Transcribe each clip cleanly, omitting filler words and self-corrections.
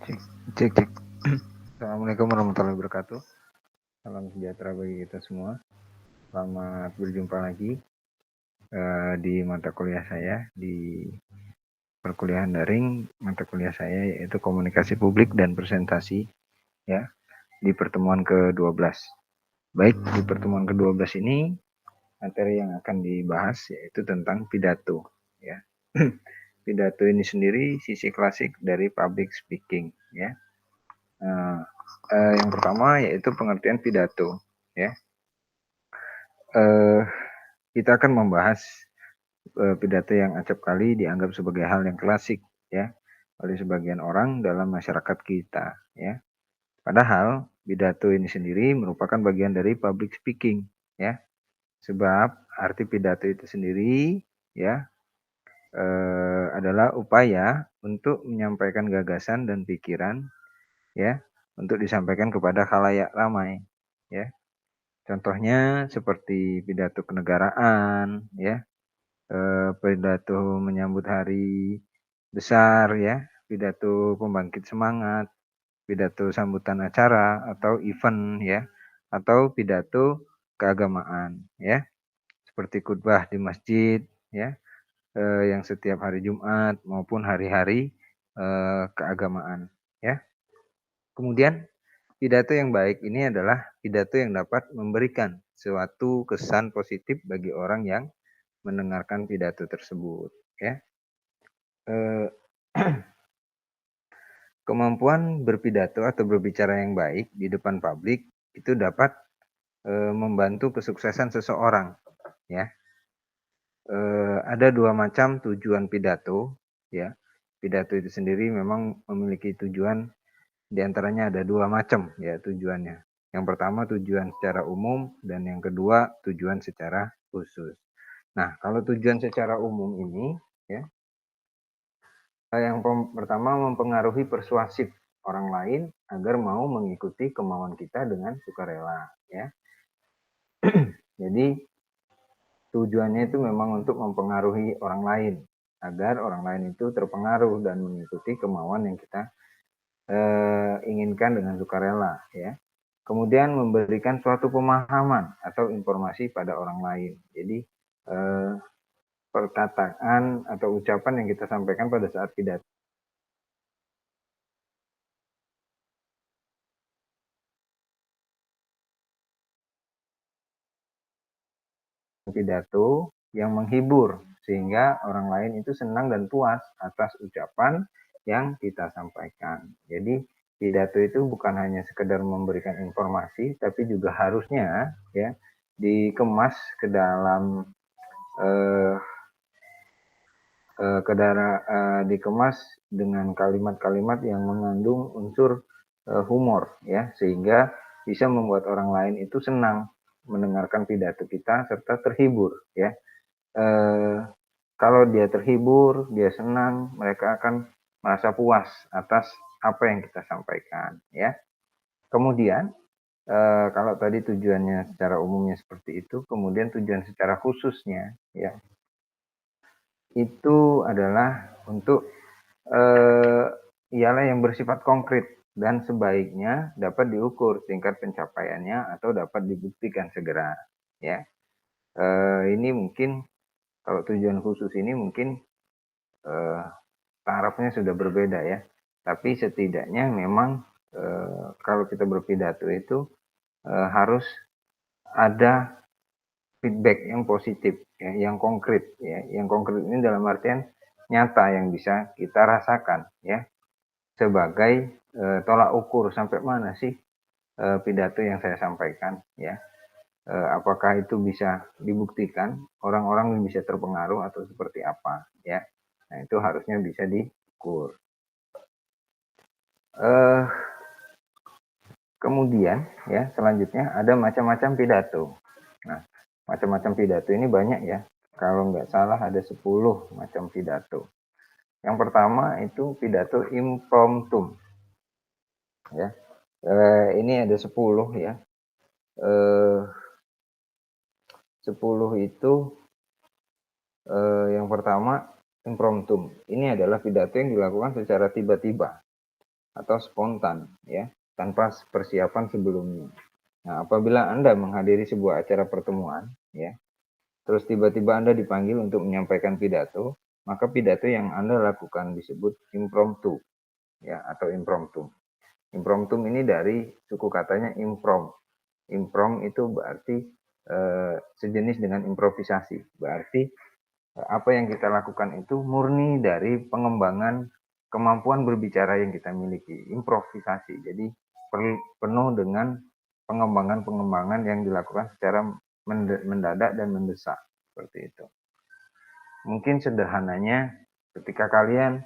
Cek, cek, cek. Assalamualaikum warahmatullahi wabarakatuh. Salam sejahtera bagi kita semua. Selamat berjumpa lagi di mata kuliah saya di perkuliahan daring. Mata kuliah saya yaitu komunikasi publik dan presentasi, ya, di pertemuan ke-12. Baik, di pertemuan ke-12 ini materi yang akan dibahas yaitu tentang pidato, ya. Pidato ini sendiri sisi klasik dari public speaking, ya. Nah, yang pertama yaitu pengertian pidato, ya. Kita akan membahas pidato yang acap kali dianggap sebagai hal yang klasik, ya, oleh sebagian orang dalam masyarakat kita, ya. Padahal pidato ini sendiri merupakan bagian dari public speaking, ya. Sebab arti pidato itu sendiri, ya, adalah upaya untuk menyampaikan gagasan dan pikiran, ya, untuk disampaikan kepada khalayak ramai, ya. Contohnya seperti pidato kenegaraan, ya, pidato menyambut hari besar, ya, pidato pembangkit semangat, pidato sambutan acara atau event, ya, atau pidato keagamaan, ya, seperti khutbah di masjid, ya, yang setiap hari Jumat maupun hari-hari keagamaan, ya. Kemudian pidato yang baik ini adalah pidato yang dapat memberikan suatu kesan positif bagi orang yang mendengarkan pidato tersebut, ya. Eee, Kemampuan berpidato atau berbicara yang baik di depan publik itu dapat, membantu kesuksesan seseorang, ya. Ada 2 macam tujuan pidato, ya. Pidato itu sendiri memang memiliki tujuan, di antaranya ada 2 macam ya tujuannya. Yang pertama tujuan secara umum dan yang kedua tujuan secara khusus. Nah, kalau tujuan secara umum ini, ya, yang pertama mempengaruhi persuasif orang lain agar mau mengikuti kemauan kita dengan sukarela, ya. Jadi tujuannya itu memang untuk mempengaruhi orang lain agar orang lain itu terpengaruh dan mengikuti kemauan yang kita inginkan dengan sukarela, ya. Kemudian memberikan suatu pemahaman atau informasi pada orang lain. Jadi eh, perkataan atau ucapan yang kita sampaikan pada saat pidato yang menghibur sehingga orang lain itu senang dan puas atas ucapan yang kita sampaikan. Jadi pidato itu bukan hanya sekedar memberikan informasi, tapi juga harusnya, ya, dikemas ke dalam eh, dikemas dengan kalimat-kalimat yang mengandung unsur humor, ya, sehingga bisa membuat orang lain itu senang mendengarkan pidato kita serta terhibur, ya. Eh, Kalau dia terhibur, dia senang, mereka akan merasa puas atas apa yang kita sampaikan, ya. Kemudian kalau tadi tujuannya secara umumnya seperti itu, kemudian tujuan secara khususnya, ya, itu adalah untuk ialah yang bersifat konkret dan sebaiknya dapat diukur tingkat pencapaiannya atau dapat dibuktikan segera, ya. Ini mungkin kalau tujuan khusus ini mungkin eh, tarafnya sudah berbeda, ya. Tapi setidaknya memang kalau kita berpidato itu harus ada feedback yang positif, ya, yang konkret, ya. Yang konkret ini dalam artian nyata yang bisa kita rasakan, ya, sebagai tolak ukur sampai mana sih pidato yang saya sampaikan, ya. Apakah itu bisa dibuktikan, orang-orang bisa terpengaruh atau seperti apa, ya. Nah, itu harusnya bisa diukur. Eh, Kemudian, ya, selanjutnya ada macam-macam pidato. Nah, macam-macam pidato ini banyak, ya. Kalau nggak salah ada 10 macam pidato. Yang pertama itu pidato impromptu, ya. Ini ada 10, ya. Eh, 10 itu yang pertama impromptu. Ini adalah pidato yang dilakukan secara tiba-tiba. atau spontan ya, tanpa persiapan sebelumnya. Nah, apabila Anda menghadiri sebuah acara pertemuan ya, terus tiba-tiba Anda dipanggil untuk menyampaikan pidato, maka pidato yang Anda lakukan disebut impromptu ya, atau impromptu. Impromptu ini dari suku katanya improm. Improm itu berarti sejenis dengan improvisasi. Berarti apa yang kita lakukan itu murni dari pengembangan kemampuan berbicara yang kita miliki, improvisasi. Jadi penuh dengan pengembangan-pengembangan yang dilakukan secara mendadak dan mendesak, seperti itu. Mungkin sederhananya ketika kalian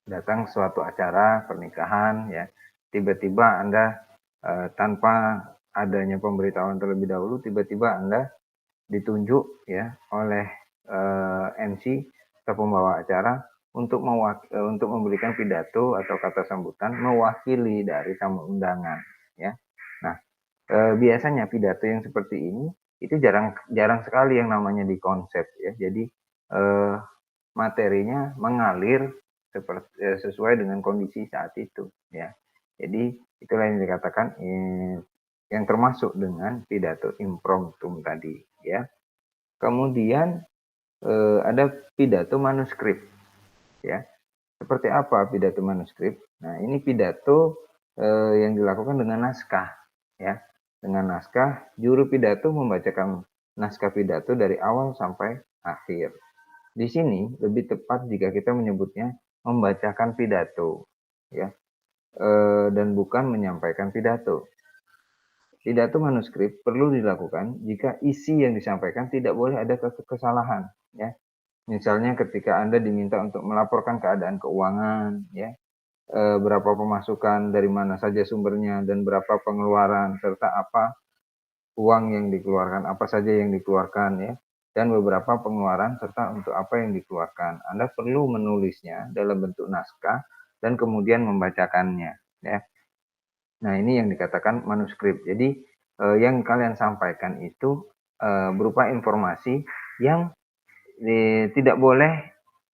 datang suatu acara pernikahan ya, tiba-tiba Anda tanpa adanya pemberitahuan terlebih dahulu, tiba-tiba Anda ditunjuk ya oleh MC atau pembawa acara untuk untuk memberikan pidato atau kata sambutan mewakili dari tamu undangan ya. Nah, biasanya pidato yang seperti ini itu jarang sekali yang namanya dikonsep ya. Jadi materinya mengalir sesuai dengan kondisi saat itu ya. Jadi itulah yang dikatakan yang termasuk dengan pidato impromptu tadi ya. Kemudian ada pidato manuskrip ya. Seperti apa pidato manuskrip? Nah, ini pidato yang dilakukan dengan naskah ya. Dengan naskah, juru pidato membacakan naskah pidato dari awal sampai akhir. Di sini lebih tepat jika kita menyebutnya membacakan pidato ya. Dan bukan menyampaikan pidato. Pidato manuskrip perlu dilakukan jika isi yang disampaikan tidak boleh ada kesalahan ya. Misalnya ketika Anda diminta untuk melaporkan keadaan keuangan ya, berapa pemasukan, dari mana saja sumbernya, dan berapa pengeluaran, serta apa uang yang dikeluarkan, apa saja yang dikeluarkan ya, dan beberapa pengeluaran serta untuk apa yang dikeluarkan. Anda perlu menulisnya dalam bentuk naskah dan kemudian membacakannya ya. Nah, ini yang dikatakan manuskrip. Jadi yang kalian sampaikan itu berupa informasi yang tidak boleh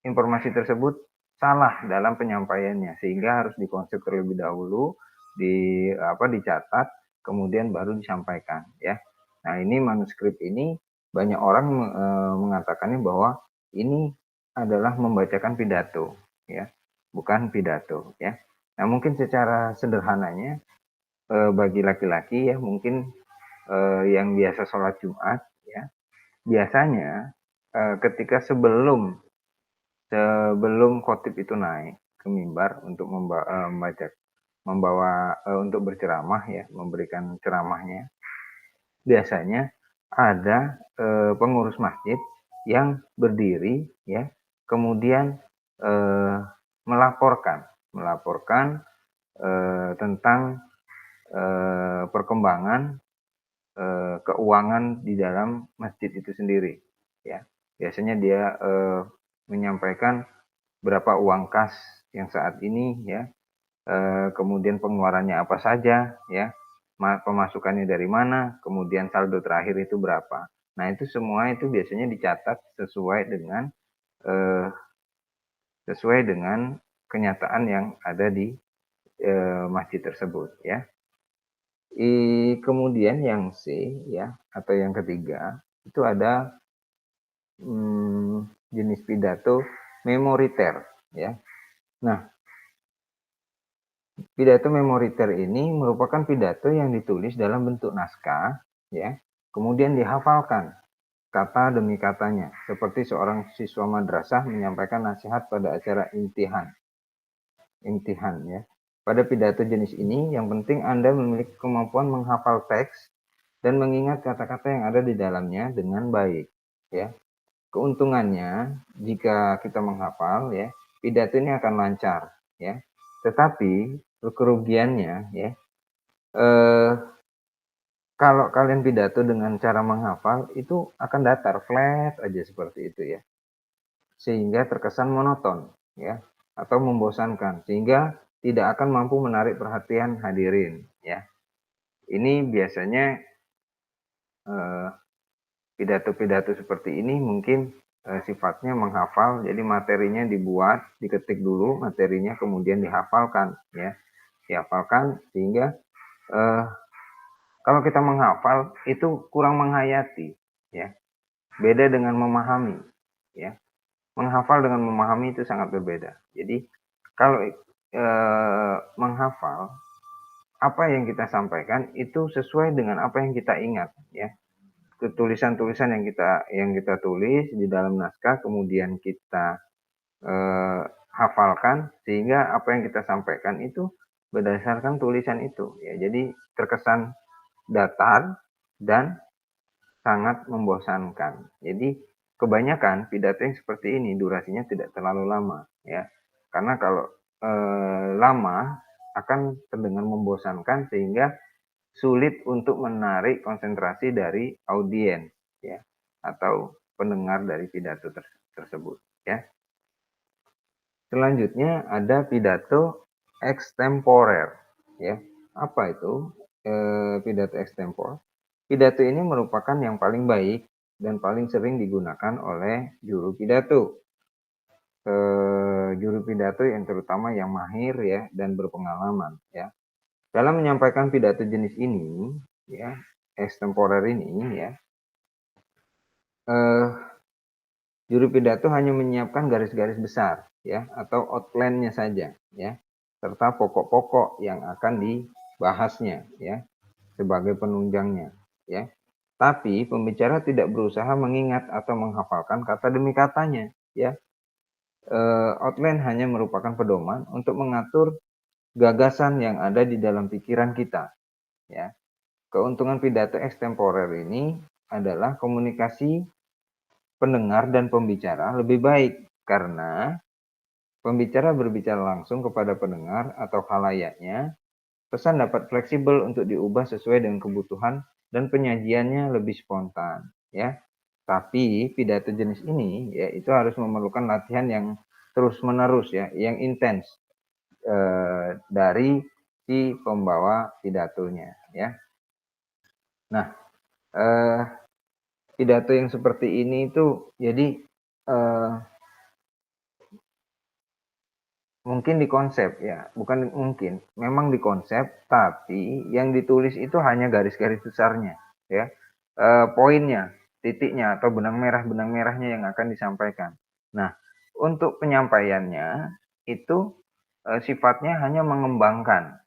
informasi tersebut salah dalam penyampaiannya, sehingga harus dikonsep terlebih dahulu, dicatat, kemudian baru disampaikan ya. Nah, ini manuskrip ini banyak orang mengatakannya bahwa ini adalah membacakan pidato ya, bukan pidato ya. Nah, mungkin secara sederhananya bagi laki-laki ya, mungkin yang biasa sholat Jumat ya, biasanya ketika sebelum khotib itu naik ke mimbar untuk untuk berceramah ya, memberikan ceramahnya, biasanya ada pengurus masjid yang berdiri ya, kemudian melaporkan tentang perkembangan keuangan di dalam masjid itu sendiri ya. Biasanya dia menyampaikan berapa uang kas yang saat ini ya, kemudian pengeluarannya apa saja ya, pemasukannya dari mana, kemudian saldo terakhir itu berapa. Nah, itu semua itu biasanya dicatat sesuai dengan kenyataan yang ada di masjid tersebut ya. Kemudian yang C ya, atau yang ketiga itu ada jenis pidato memoriter ya. Nah, pidato memoriter ini merupakan pidato yang ditulis dalam bentuk naskah ya, kemudian dihafalkan kata demi katanya, seperti seorang siswa madrasah menyampaikan nasihat pada acara imtihan ya. Pada pidato jenis ini, yang penting Anda memiliki kemampuan menghafal teks dan mengingat kata-kata yang ada di dalamnya dengan baik ya. Keuntungannya jika kita menghafal ya, pidato ini akan lancar ya. Tetapi kerugiannya ya, kalau kalian pidato dengan cara menghafal itu akan datar, flat aja seperti itu ya. Sehingga terkesan monoton ya, atau membosankan, sehingga tidak akan mampu menarik perhatian hadirin ya. Ini biasanya pidato-pidato seperti ini mungkin sifatnya menghafal, jadi materinya dibuat, diketik dulu materinya, kemudian dihafalkan, ya, dihafalkan sehingga kalau kita menghafal itu kurang menghayati, ya, beda dengan memahami, ya, menghafal dengan memahami itu sangat berbeda. Jadi kalau menghafal, apa yang kita sampaikan itu sesuai dengan apa yang kita ingat, ya. Tulisan-tulisan yang kita tulis di dalam naskah kemudian kita hafalkan sehingga apa yang kita sampaikan itu berdasarkan tulisan itu, ya. Jadi terkesan datar dan sangat membosankan. Jadi kebanyakan pidato yang seperti ini durasinya tidak terlalu lama, ya. Karena kalau lama akan terdengar membosankan sehingga sulit untuk menarik konsentrasi dari audiens, ya, atau pendengar dari pidato tersebut, ya. Selanjutnya ada pidato extemporer, ya. Apa itu pidato extempor? Pidato ini merupakan yang paling baik dan paling sering digunakan oleh juru pidato. Juru pidato yang terutama yang mahir, ya, dan berpengalaman, ya. Dalam menyampaikan pidato jenis ini, ya, extemporer ini, ya, juru pidato hanya menyiapkan garis-garis besar, ya, atau outline-nya saja, ya, serta pokok-pokok yang akan dibahasnya, ya, sebagai penunjangnya, ya. Tapi pembicara tidak berusaha mengingat atau menghafalkan kata demi katanya, ya. Outline hanya merupakan pedoman untuk mengatur gagasan yang ada di dalam pikiran kita, ya. Keuntungan pidato extemporer ini adalah komunikasi pendengar dan pembicara lebih baik karena pembicara berbicara langsung kepada pendengar atau khalayaknya. Pesan dapat fleksibel untuk diubah sesuai dengan kebutuhan dan penyajiannya lebih spontan, ya. Tapi pidato jenis ini, ya, itu harus memerlukan latihan yang terus-menerus, ya, yang intens dari si pembawa pidatonya, ya. Nah, pidato yang seperti ini itu jadi mungkin dikonsep, ya, bukan mungkin, memang dikonsep, tapi yang ditulis itu hanya garis-garis besarnya, ya, poinnya, titiknya atau benang merahnya yang akan disampaikan. Nah, untuk penyampaiannya itu sifatnya hanya mengembangkan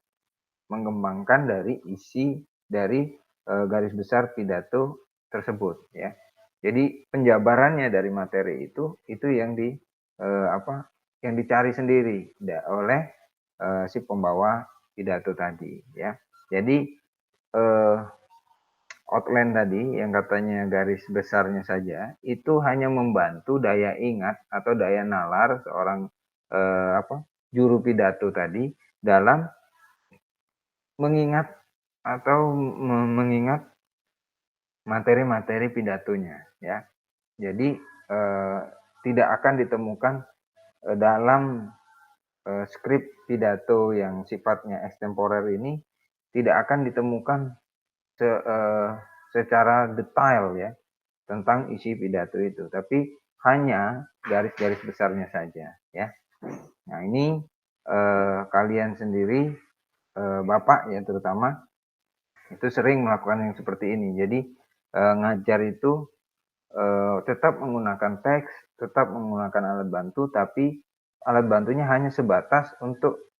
dari isi dari garis besar pidato tersebut, ya. Jadi penjabarannya dari materi itu yang yang dicari sendiri oleh si pembawa pidato tadi, ya. Jadi outline tadi yang katanya garis besarnya saja itu hanya membantu daya ingat atau daya nalar seorang juru pidato tadi dalam mengingat atau mengingat materi-materi pidatonya, ya. Jadi tidak akan ditemukan dalam skrip pidato yang sifatnya extemporer ini tidak akan ditemukan secara detail, ya, tentang isi pidato itu, tapi hanya garis-garis besarnya saja, ya. Nah, ini kalian sendiri, Bapak, ya, terutama itu sering melakukan yang seperti ini. Jadi ngajar itu tetap menggunakan teks, tetap menggunakan alat bantu, tapi alat bantunya hanya sebatas untuk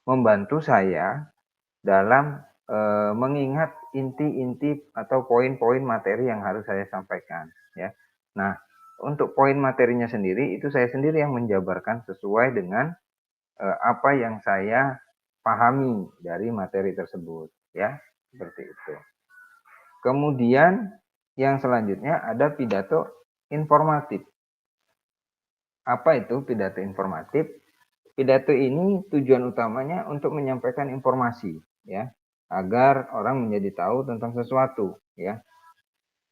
membantu saya dalam mengingat inti-inti atau poin-poin materi yang harus saya sampaikan, ya. Nah, untuk poin materinya sendiri itu saya sendiri yang menjabarkan sesuai dengan apa yang saya pahami dari materi tersebut, ya, seperti itu. Kemudian yang selanjutnya ada pidato informatif. Apa itu pidato informatif? Pidato ini tujuan utamanya untuk menyampaikan informasi, ya, agar orang menjadi tahu tentang sesuatu, ya.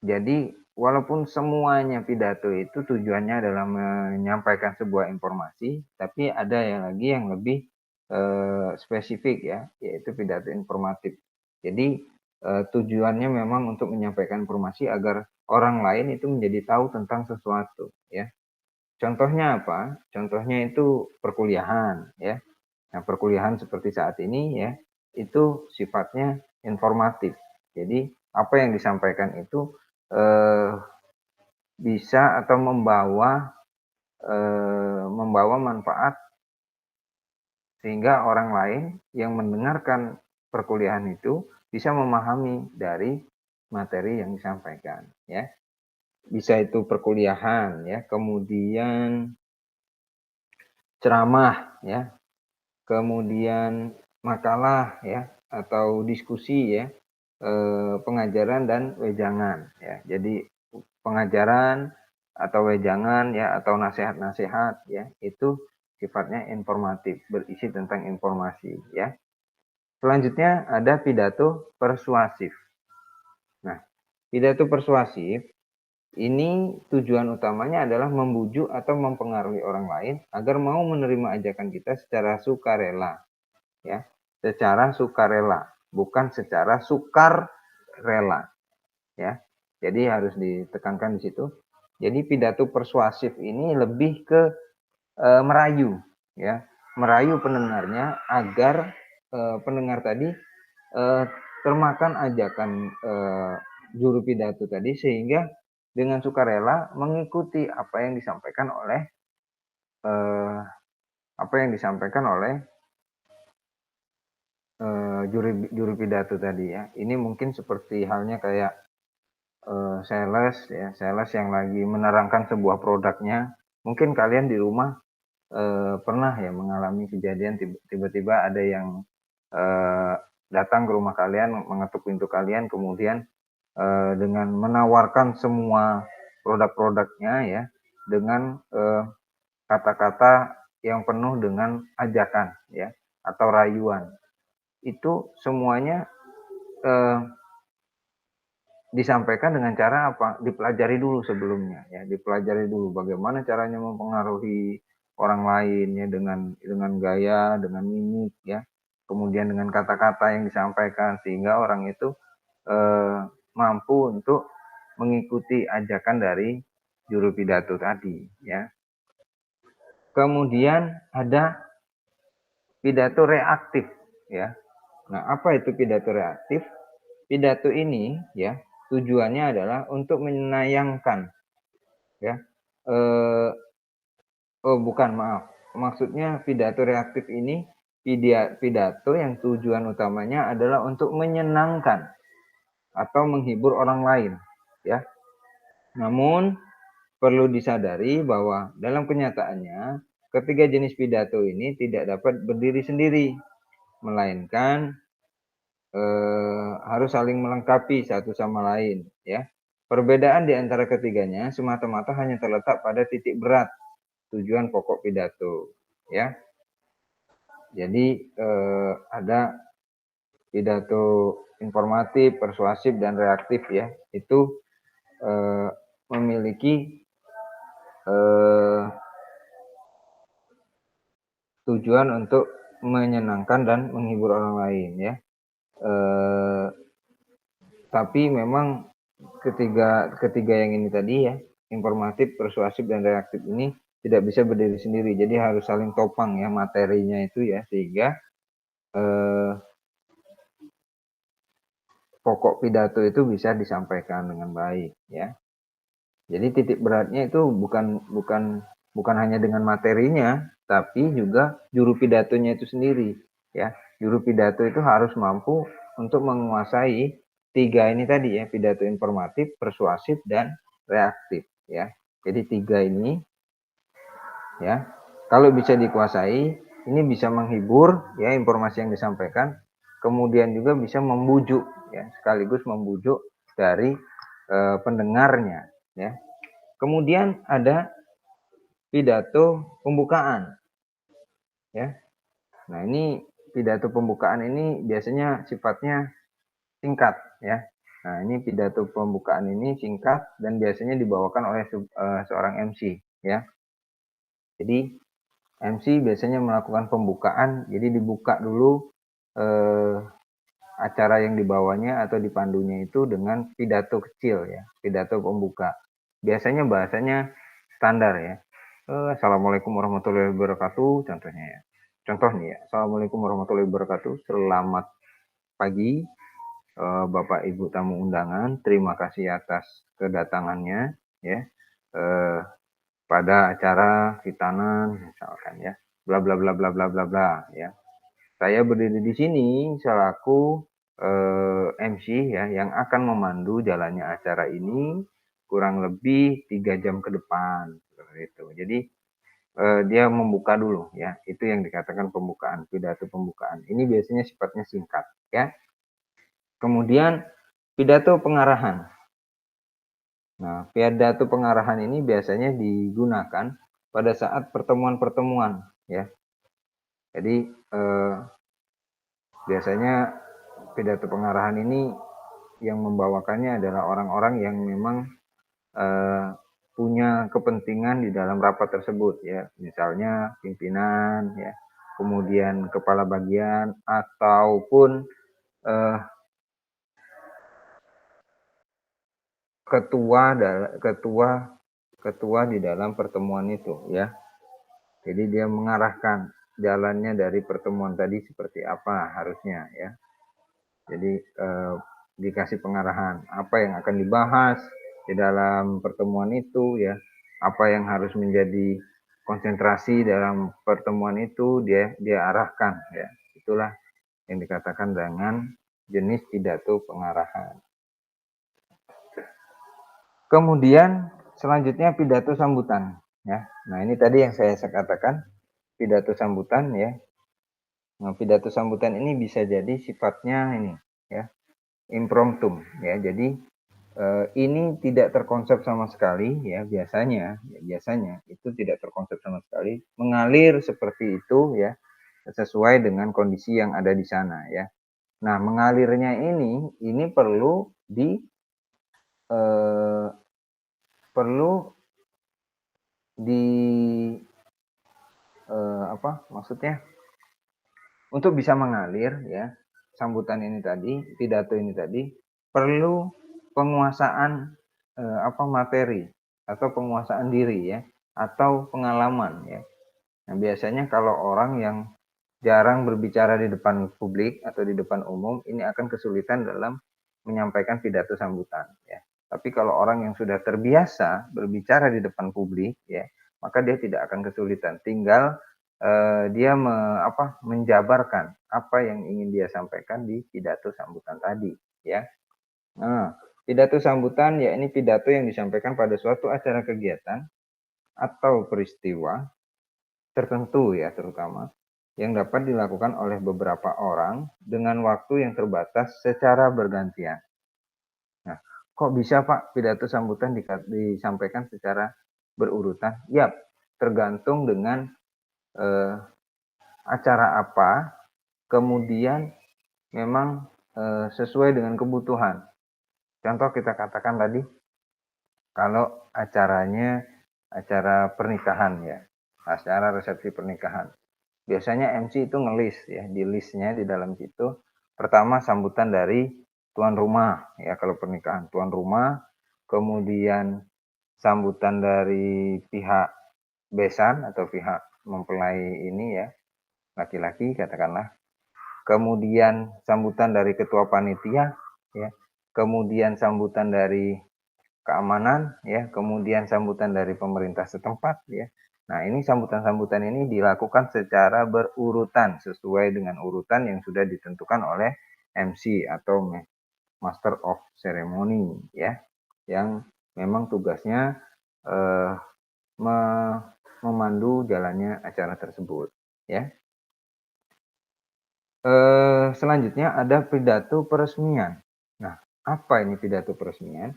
Jadi walaupun semuanya pidato itu tujuannya adalah menyampaikan sebuah informasi, tapi ada yang lagi yang lebih spesifik, ya, yaitu pidato informatif. Jadi tujuannya memang untuk menyampaikan informasi agar orang lain itu menjadi tahu tentang sesuatu, ya. Contohnya apa? Contohnya itu perkuliahan, ya. Nah, perkuliahan seperti saat ini, ya, itu sifatnya informatif. Jadi apa yang disampaikan itu bisa atau membawa manfaat sehingga orang lain yang mendengarkan perkuliahan itu bisa memahami dari materi yang disampaikan, ya. Bisa itu perkuliahan, ya, kemudian ceramah, ya, kemudian makalah, ya, atau diskusi, ya, pengajaran dan wejangan, ya. Jadi pengajaran atau wejangan, ya, atau nasihat-nasihat, ya, itu sifatnya informatif, berisi tentang informasi, ya. Selanjutnya ada pidato persuasif. Nah, pidato persuasif ini tujuan utamanya adalah membujuk atau mempengaruhi orang lain agar mau menerima ajakan kita secara sukarela, ya, secara sukarela, bukan secara sukar rela, ya. Jadi harus ditekankan di situ. Jadi pidato persuasif ini lebih ke merayu, ya, merayu pendengarnya agar pendengar tadi termakan ajakan juru pidato tadi sehingga dengan sukarela mengikuti apa yang disampaikan oleh eh, juru pidato tadi, ya. Ini mungkin seperti halnya kayak sales, ya, sales yang lagi menerangkan sebuah produknya. Mungkin kalian di rumah pernah ya mengalami kejadian tiba-tiba ada yang datang ke rumah kalian, mengetuk pintu kalian, kemudian dengan menawarkan semua produk-produknya, ya, dengan kata-kata yang penuh dengan ajakan, ya, atau rayuan. Itu semuanya eh, disampaikan dengan cara apa? Dipelajari dulu sebelumnya, ya, dipelajari dulu bagaimana caranya mempengaruhi orang lain, ya, dengan gaya, dengan mimik, ya, kemudian dengan kata-kata yang disampaikan sehingga orang itu mampu untuk mengikuti ajakan dari juru pidato tadi, ya. Kemudian ada pidato reaktif, ya. Nah, apa itu pidato reaktif? Pidato ini, ya, tujuannya adalah untuk menayangkan, ya. Oh, bukan, maaf. Maksudnya pidato reaktif ini pidato yang tujuan utamanya adalah untuk menyenangkan atau menghibur orang lain, ya. Namun perlu disadari bahwa dalam kenyataannya ketiga jenis pidato ini tidak dapat berdiri sendiri, melainkan harus saling melengkapi satu sama lain, ya. Perbedaan di antara ketiganya semata-mata hanya terletak pada titik berat tujuan pokok pidato, ya. Jadi ada pidato informatif, persuasif, dan reaktif, ya. Itu memiliki tujuan untuk menyenangkan dan menghibur orang lain, ya. Tapi memang ketiga yang ini tadi, ya, informatif, persuasif, dan reaktif ini tidak bisa berdiri sendiri. Jadi harus saling topang, ya, materinya itu, ya, sehingga pokok pidato itu bisa disampaikan dengan baik, ya. Jadi titik beratnya itu bukan hanya dengan materinya, tapi juga juru pidatonya itu sendiri, ya. Juru pidato itu harus mampu untuk menguasai tiga ini tadi, ya, pidato informatif, persuasif, dan reaktif, ya. Jadi tiga ini, ya, kalau bisa dikuasai, ini bisa menghibur, ya, informasi yang disampaikan, kemudian juga bisa membujuk, ya, sekaligus membujuk dari pendengarnya, ya. Kemudian ada pidato pembukaan, ya. Nah, ini pidato pembukaan ini biasanya sifatnya singkat, ya. Nah, ini pidato pembukaan ini singkat dan biasanya dibawakan oleh seorang MC, ya. Jadi MC biasanya melakukan pembukaan, jadi dibuka dulu acara yang dibawanya atau dipandunya itu dengan pidato kecil ya, pidato pembuka. Biasanya bahasanya standar ya. Assalamualaikum warahmatullahi wabarakatuh contohnya ya. Contoh nih ya, Assalamualaikum warahmatullahi wabarakatuh. Selamat pagi Bapak Ibu tamu undangan. Terima kasih atas kedatangannya ya. Eh, pada acara khitanan misalkan ya. Bla bla bla bla bla bla bla ya. Saya berdiri di sini selaku MC ya yang akan memandu jalannya acara ini kurang lebih 3 jam ke depan seperti itu. Jadi dia membuka dulu ya. Itu yang dikatakan pembukaan, pidato pembukaan. Ini biasanya sifatnya singkat ya. Kemudian pidato pengarahan. Nah, pidato pengarahan ini biasanya digunakan pada saat pertemuan-pertemuan ya. Jadi biasanya pidato pengarahan ini yang membawakannya adalah orang-orang yang memang punya kepentingan di dalam rapat tersebut ya, misalnya pimpinan ya, kemudian kepala bagian ataupun ketua di dalam pertemuan itu ya. Jadi dia mengarahkan jalannya dari pertemuan tadi seperti apa harusnya ya. Jadi dikasih pengarahan apa yang akan dibahas di dalam pertemuan itu ya, apa yang harus menjadi konsentrasi dalam pertemuan itu dia arahkan ya. Itulah yang dikatakan dengan jenis pidato pengarahan. Kemudian selanjutnya pidato sambutan ya. Nah, ini tadi yang saya katakan pidato sambutan ya. Nah, pidato sambutan ini bisa jadi sifatnya ini ya, impromptu ya. Jadi ini tidak terkonsep sama sekali ya, biasanya itu tidak terkonsep sama sekali, mengalir seperti itu ya, sesuai dengan kondisi yang ada di sana ya. Nah, mengalirnya ini perlu di perlu di apa maksudnya, untuk bisa mengalir ya, sambutan ini tadi, pidato ini tadi perlu penguasaan materi atau penguasaan diri ya, atau pengalaman ya. Nah, biasanya kalau orang yang jarang berbicara di depan publik atau di depan umum, ini akan kesulitan dalam menyampaikan pidato sambutan ya. Tapi kalau orang yang sudah terbiasa berbicara di depan publik ya, maka dia tidak akan kesulitan. Tinggal dia menjabarkan apa yang ingin dia sampaikan di pidato sambutan tadi ya. Nah, pidato sambutan ya ini pidato yang disampaikan pada suatu acara kegiatan atau peristiwa tertentu ya, terutama yang dapat dilakukan oleh beberapa orang dengan waktu yang terbatas secara bergantian. Nah, kok bisa Pak pidato sambutan disampaikan secara berurutan? Yap, tergantung dengan acara apa, kemudian memang sesuai dengan kebutuhan. Contoh kita katakan tadi, kalau acaranya acara pernikahan ya, acara resepsi pernikahan. Biasanya MC itu ngelis ya, di listnya di dalam situ. Pertama sambutan dari tuan rumah ya, kalau pernikahan tuan rumah, kemudian sambutan dari pihak besan atau pihak mempelai ini ya, laki-laki katakanlah. Kemudian sambutan dari ketua panitia ya, kemudian sambutan dari keamanan ya, kemudian sambutan dari pemerintah setempat ya. Nah, ini sambutan-sambutan ini dilakukan secara berurutan sesuai dengan urutan yang sudah ditentukan oleh MC atau Master of Ceremony ya, yang memang tugasnya memandu jalannya acara tersebut ya. Selanjutnya ada pidato peresmian. Nah, apa ini pidato peresmian?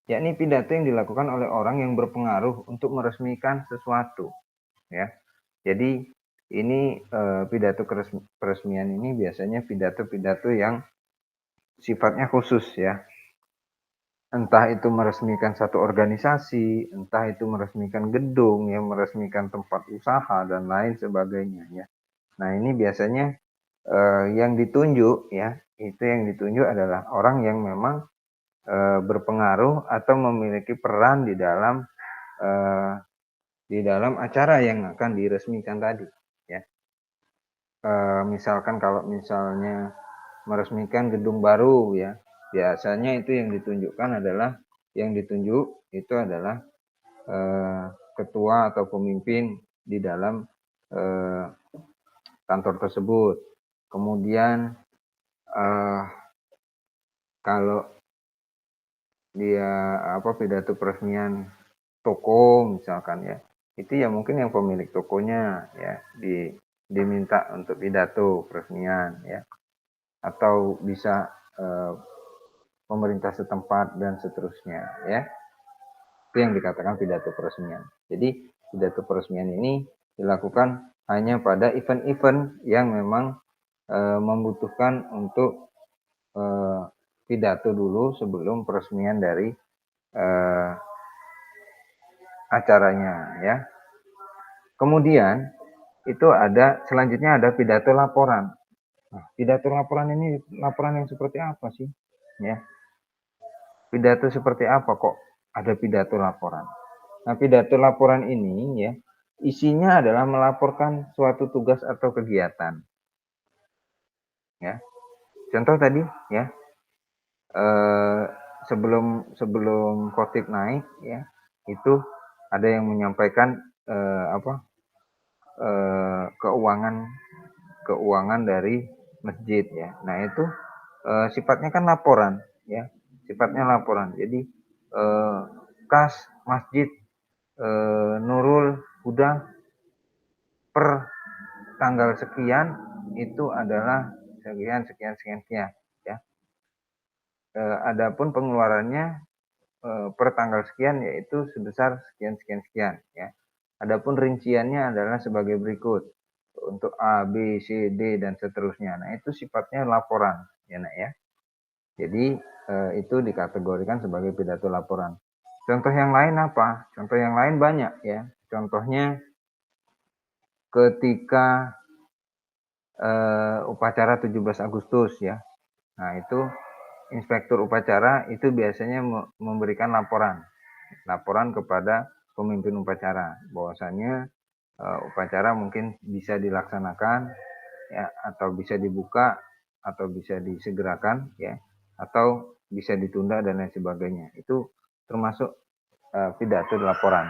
Yakni pidato yang dilakukan oleh orang yang berpengaruh untuk meresmikan sesuatu ya. Jadi ini pidato peresmian ini biasanya pidato-pidato yang sifatnya khusus ya. Entah itu meresmikan satu organisasi, entah itu meresmikan gedung, ya meresmikan tempat usaha dan lain sebagainya ya. Nah, ini biasanya yang ditunjuk ya, itu yang ditunjuk adalah orang yang memang berpengaruh atau memiliki peran di dalam acara yang akan diresmikan tadi, ya. Misalkan kalau misalnya meresmikan gedung baru, ya, biasanya itu yang ditunjuk itu adalah ketua atau pemimpin di dalam kantor tersebut. Kemudian kalau dia pidato peresmian toko misalkan, ya, itu ya mungkin yang pemilik tokonya, ya, diminta untuk pidato peresmian, ya, atau bisa pemerintah setempat dan seterusnya, ya. Itu yang dikatakan pidato peresmian. Jadi pidato peresmian ini dilakukan hanya pada event-event yang memang membutuhkan untuk pidato dulu sebelum peresmian dari acaranya, ya. Kemudian itu selanjutnya ada pidato laporan. Nah, pidato laporan ini laporan yang seperti apa sih? Ya, pidato seperti apa kok ada pidato laporan? Nah, pidato laporan ini, ya, isinya adalah melaporkan suatu tugas atau kegiatan. Ya, contoh tadi, ya, sebelum khotib naik, ya, itu ada yang menyampaikan keuangan dari masjid, ya. Nah, itu sifatnya kan laporan, ya, sifatnya laporan. Jadi kas masjid Nurul Huda per tanggal sekian itu adalah sekian sekian sekian sekian, ya. Adapun pengeluarannya per tanggal sekian yaitu sebesar sekian sekian sekian, ya. Adapun rinciannya adalah sebagai berikut untuk A, B, C, D dan seterusnya. Nah, itu sifatnya laporan, ya, Nak, ya. Jadi itu dikategorikan sebagai pidato laporan. Contoh yang lain apa? Contoh yang lain banyak, ya. Contohnya ketika upacara 17 Agustus, ya. Nah, itu inspektur upacara itu biasanya memberikan laporan kepada pemimpin upacara bahwasanya upacara mungkin bisa dilaksanakan, ya, atau bisa dibuka atau bisa disegerakan, ya, atau bisa ditunda dan lain sebagainya. Itu termasuk pidato laporan.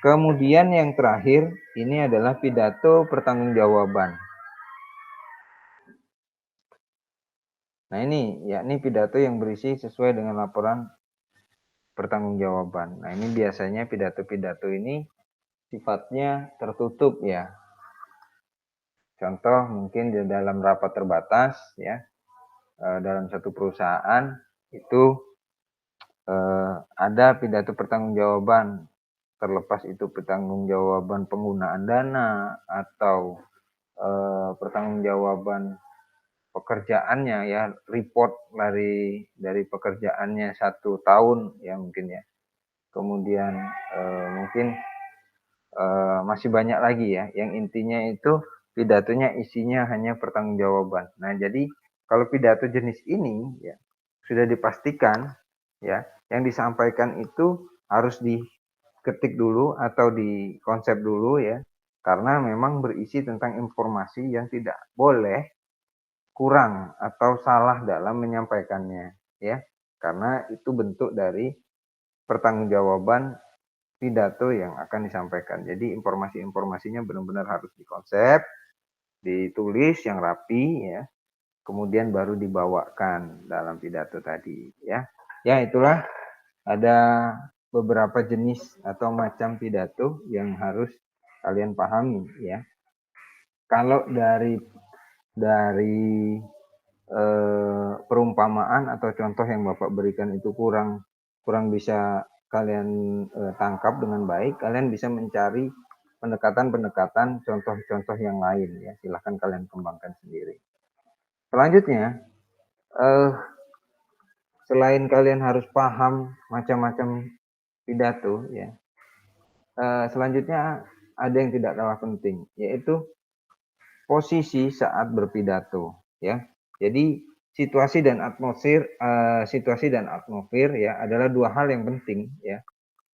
Kemudian yang terakhir ini adalah pidato pertanggungjawaban. Nah, ini yakni pidato yang berisi sesuai dengan laporan pertanggungjawaban. Nah, ini biasanya pidato-pidato ini sifatnya tertutup, ya. Contoh mungkin di dalam rapat terbatas, ya, dalam satu perusahaan itu ada pidato pertanggungjawaban, terlepas itu pertanggungjawaban penggunaan dana atau pertanggungjawaban pekerjaannya, ya, report dari pekerjaannya 1 tahun, ya, mungkin, ya. Kemudian mungkin masih banyak lagi, ya, yang intinya itu pidatonya isinya hanya pertanggungjawaban. Nah, jadi kalau pidato jenis ini, ya, sudah dipastikan, ya, yang disampaikan itu harus diketik dulu atau dikonsep dulu, ya, karena memang berisi tentang informasi yang tidak boleh kurang atau salah dalam menyampaikannya, ya, karena itu bentuk dari pertanggungjawaban pidato yang akan disampaikan. Jadi informasi-informasinya benar-benar harus dikonsep, ditulis yang rapi, ya, kemudian baru dibawakan dalam pidato tadi, ya. Ya, itulah ada beberapa jenis atau macam pidato yang harus kalian pahami, ya. Kalau dari perumpamaan atau contoh yang Bapak berikan itu kurang bisa kalian tangkap dengan baik, kalian bisa mencari pendekatan-pendekatan contoh-contoh yang lain, ya. Silahkan kalian kembangkan sendiri. Selanjutnya, selain kalian harus paham macam-macam pidato, ya, selanjutnya ada yang tidak kalah penting, yaitu posisi saat berpidato, ya. Jadi situasi dan atmosfer ya adalah dua hal yang penting ya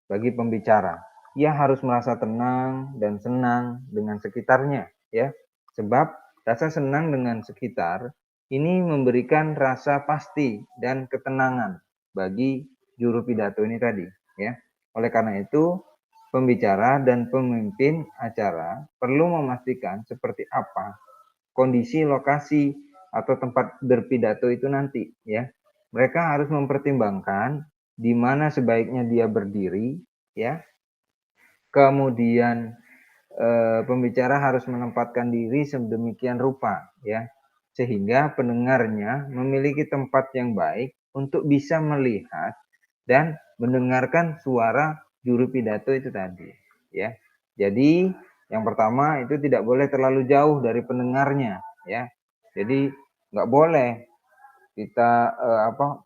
bagi pembicara. Ia harus merasa tenang dan senang dengan sekitarnya ya. Sebab rasa senang dengan sekitar ini memberikan rasa pasti dan ketenangan bagi juru pidato ini tadi ya. Oleh karena itu, pembicara dan pemimpin acara perlu memastikan seperti apa kondisi lokasi atau tempat berpidato itu nanti ya. Mereka harus mempertimbangkan di mana sebaiknya dia berdiri ya. Kemudian pembicara harus menempatkan diri sedemikian rupa ya sehingga pendengarnya memiliki tempat yang baik untuk bisa melihat dan mendengarkan suara juru pidato itu tadi ya. Jadi yang pertama itu tidak boleh terlalu jauh dari pendengarnya ya. Jadi nggak boleh kita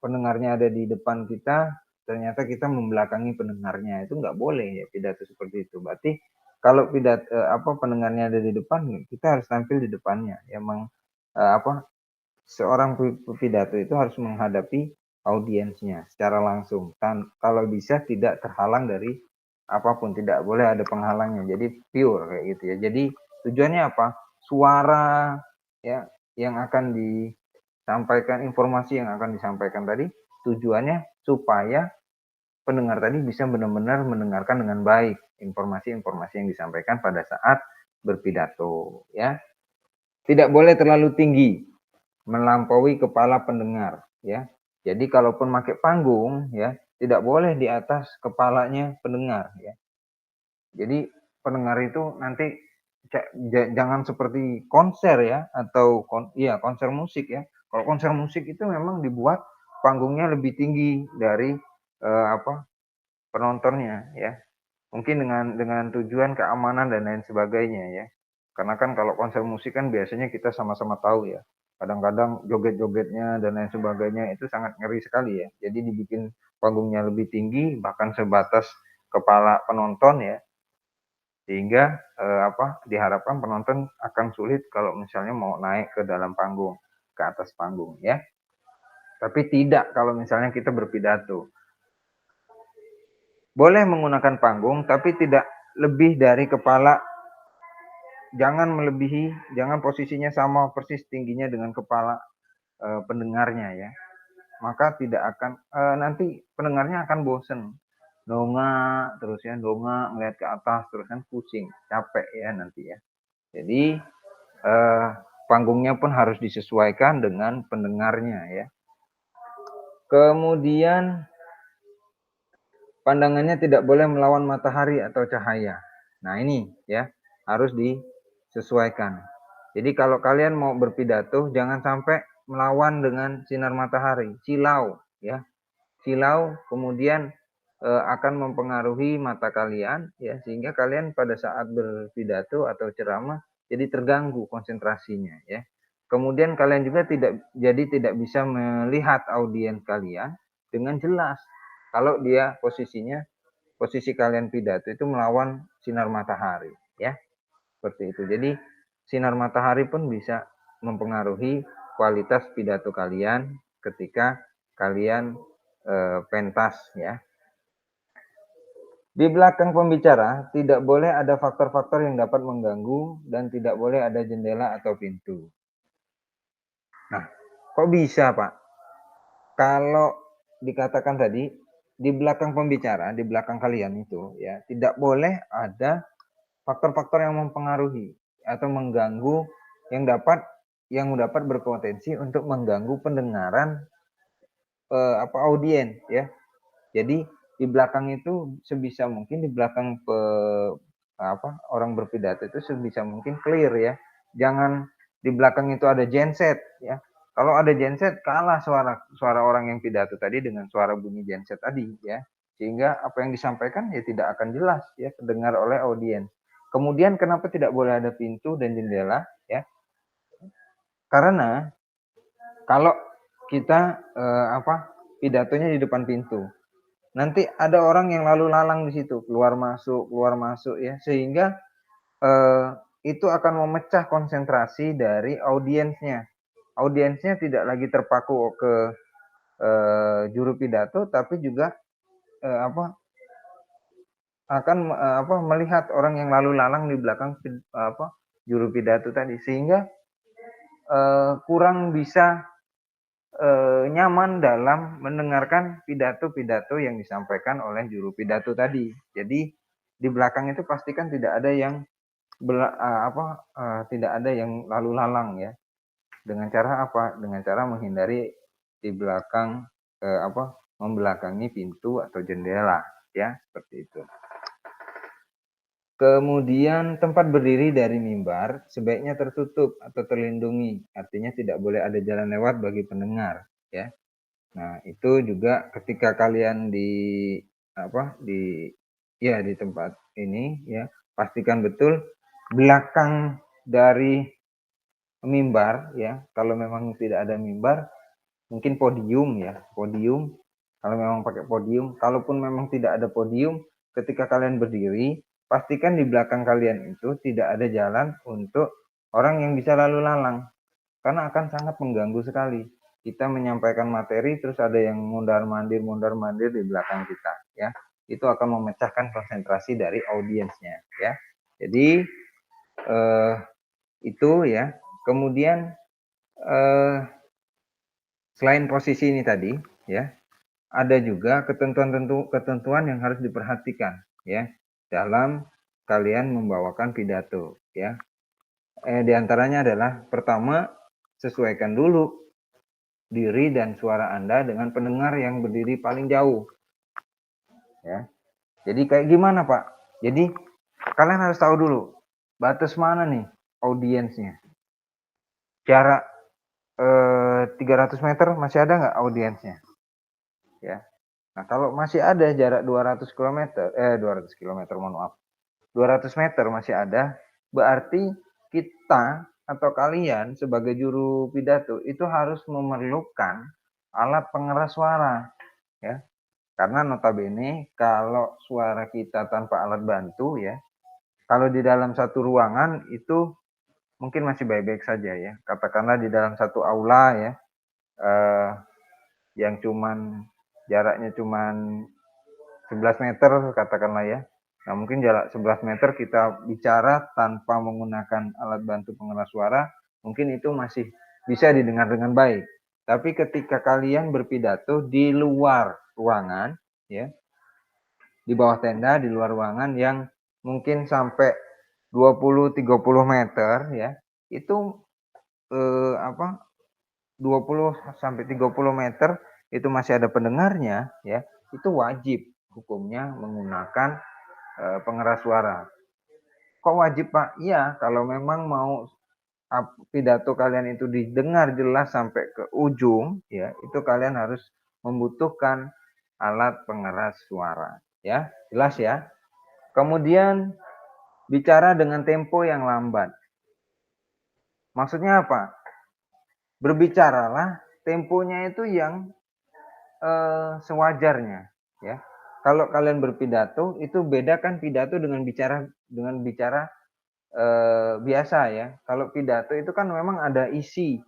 pendengarnya ada di depan kita, ternyata kita membelakangi pendengarnya, itu nggak boleh ya pidato seperti itu. Berarti kalau pendengarnya ada di depan, kita harus tampil di depannya. Emang seorang pidato itu harus menghadapi audiensnya secara langsung. Kalau bisa tidak terhalang dari apapun, tidak boleh ada penghalangnya. Jadi pure kayak gitu ya. Jadi tujuannya apa? Suara ya yang akan disampaikan, informasi yang akan disampaikan tadi tujuannya supaya pendengar tadi bisa benar-benar mendengarkan dengan baik informasi-informasi yang disampaikan pada saat berpidato ya. Tidak boleh terlalu tinggi melampaui kepala pendengar ya. Jadi kalaupun pakai panggung ya, tidak boleh di atas kepalanya pendengar ya. Jadi pendengar itu nanti jangan seperti konser ya atau konser musik ya. Kalau konser musik itu memang dibuat panggungnya lebih tinggi dari penontonnya ya. Mungkin dengan tujuan keamanan dan lain sebagainya ya. Karena kan kalau konser musik kan biasanya kita sama-sama tahu ya. Kadang-kadang joget-jogetnya dan lain sebagainya itu sangat ngeri sekali ya. Jadi dibikin panggungnya lebih tinggi bahkan sebatas kepala penonton ya. Sehingga diharapkan penonton akan sulit kalau misalnya mau naik ke dalam panggung, ke atas panggung ya. Tapi tidak kalau misalnya kita berpidato. Boleh menggunakan panggung tapi tidak lebih dari kepala, jangan posisinya sama persis tingginya dengan kepala pendengarnya ya. Maka tidak akan nanti pendengarnya akan bosen. Dongak terus ya, dongak melihat ke atas terus kan pusing, capek ya nanti ya. Jadi panggungnya pun harus disesuaikan dengan pendengarnya ya. Kemudian pandangannya tidak boleh melawan matahari atau cahaya. Nah ini ya harus disesuaikan. Jadi kalau kalian mau berpidato jangan sampai melawan dengan sinar matahari, silau ya. Silau kemudian akan mempengaruhi mata kalian ya sehingga kalian pada saat berpidato atau ceramah jadi terganggu konsentrasinya ya. Kemudian kalian juga tidak bisa melihat audiens kalian dengan jelas kalau posisi kalian pidato itu melawan sinar matahari ya. Seperti itu. Jadi sinar matahari pun bisa mempengaruhi kualitas pidato kalian ketika kalian pentas ya. Di belakang pembicara tidak boleh ada faktor-faktor yang dapat mengganggu dan tidak boleh ada jendela atau pintu. Nah, kok bisa Pak? Kalau dikatakan tadi di belakang pembicara, di belakang kalian itu ya, tidak boleh ada faktor-faktor yang mempengaruhi atau mengganggu yang dapat berpotensi untuk mengganggu pendengaran audiens ya. Jadi di belakang itu sebisa mungkin di belakang orang berpidato itu sebisa mungkin clear ya. Jangan di belakang itu ada genset ya. Kalau ada genset kalah suara orang yang pidato tadi dengan suara bunyi genset tadi ya. Sehingga apa yang disampaikan ya tidak akan jelas ya terdengar oleh audiens. Kemudian kenapa tidak boleh ada pintu dan jendela ya? Karena kalau kita pidatonya di depan pintu, nanti ada orang yang lalu lalang di situ, keluar masuk ya, sehingga itu akan memecah konsentrasi dari audiensnya. audiensnya tidak lagi terpaku ke juru pidato, tapi juga akan melihat orang yang lalu lalang di belakang juru pidato tadi, sehingga kurang bisa nyaman dalam mendengarkan pidato-pidato yang disampaikan oleh juru pidato tadi. Jadi di belakang itu pastikan tidak ada yang tidak ada yang lalu lalang ya. Dengan cara apa? Dengan cara menghindari di belakang membelakangi pintu atau jendela ya, seperti itu. Kemudian tempat berdiri dari mimbar sebaiknya tertutup atau terlindungi, artinya tidak boleh ada jalan lewat bagi pendengar ya. Nah, itu juga ketika kalian di tempat ini ya, pastikan betul belakang dari mimbar ya. Kalau memang tidak ada mimbar, mungkin podium ya, podium. Kalau memang pakai podium, kalaupun memang tidak ada podium, ketika kalian berdiri, pastikan di belakang kalian itu tidak ada jalan untuk orang yang bisa lalu lalang, karena akan sangat mengganggu sekali. Kita menyampaikan materi terus ada yang mondar-mandir di belakang kita ya. Itu akan memecahkan konsentrasi dari audiensnya ya. Jadi itu ya. Kemudian selain posisi ini tadi ya, ada juga ketentuan yang harus diperhatikan ya dalam kalian membawakan pidato ya. Di antaranya adalah pertama, sesuaikan dulu diri dan suara Anda dengan pendengar yang berdiri paling jauh. Ya. Jadi kayak gimana, Pak? Jadi kalian harus tahu dulu batas mana nih audiensnya. Jarak 300 meter masih ada nggak audiensnya? Ya. Nah, kalau masih ada jarak 200 km, 200 km, mohon maaf. 200 meter masih ada, berarti kita atau kalian sebagai juru pidato itu harus memerlukan alat pengeras suara ya. Karena notabene kalau suara kita tanpa alat bantu ya, kalau di dalam satu ruangan itu mungkin masih baik-baik saja ya. Katakanlah di dalam satu aula ya, yang jaraknya cuman 11 meter katakanlah ya. Nah, mungkin jarak 11 meter kita bicara tanpa menggunakan alat bantu pengeras suara, mungkin itu masih bisa didengar dengan baik. Tapi ketika kalian berpidato di luar ruangan, ya, di bawah tenda, di luar ruangan yang mungkin sampai 20-30 meter, ya, itu 20 sampai 30 meter itu masih ada pendengarnya, ya, itu wajib hukumnya menggunakan pengeras suara. Kok wajib, Pak? Iya, kalau memang mau pidato kalian itu didengar jelas sampai ke ujung, ya, itu kalian harus membutuhkan alat pengeras suara, ya. Jelas ya? Kemudian bicara dengan tempo yang lambat. Maksudnya apa? Berbicaralah temponya itu yang sewajarnya, ya. Kalau kalian berpidato itu bedakan pidato dengan bicara biasa ya. Kalau pidato itu kan memang ada isi,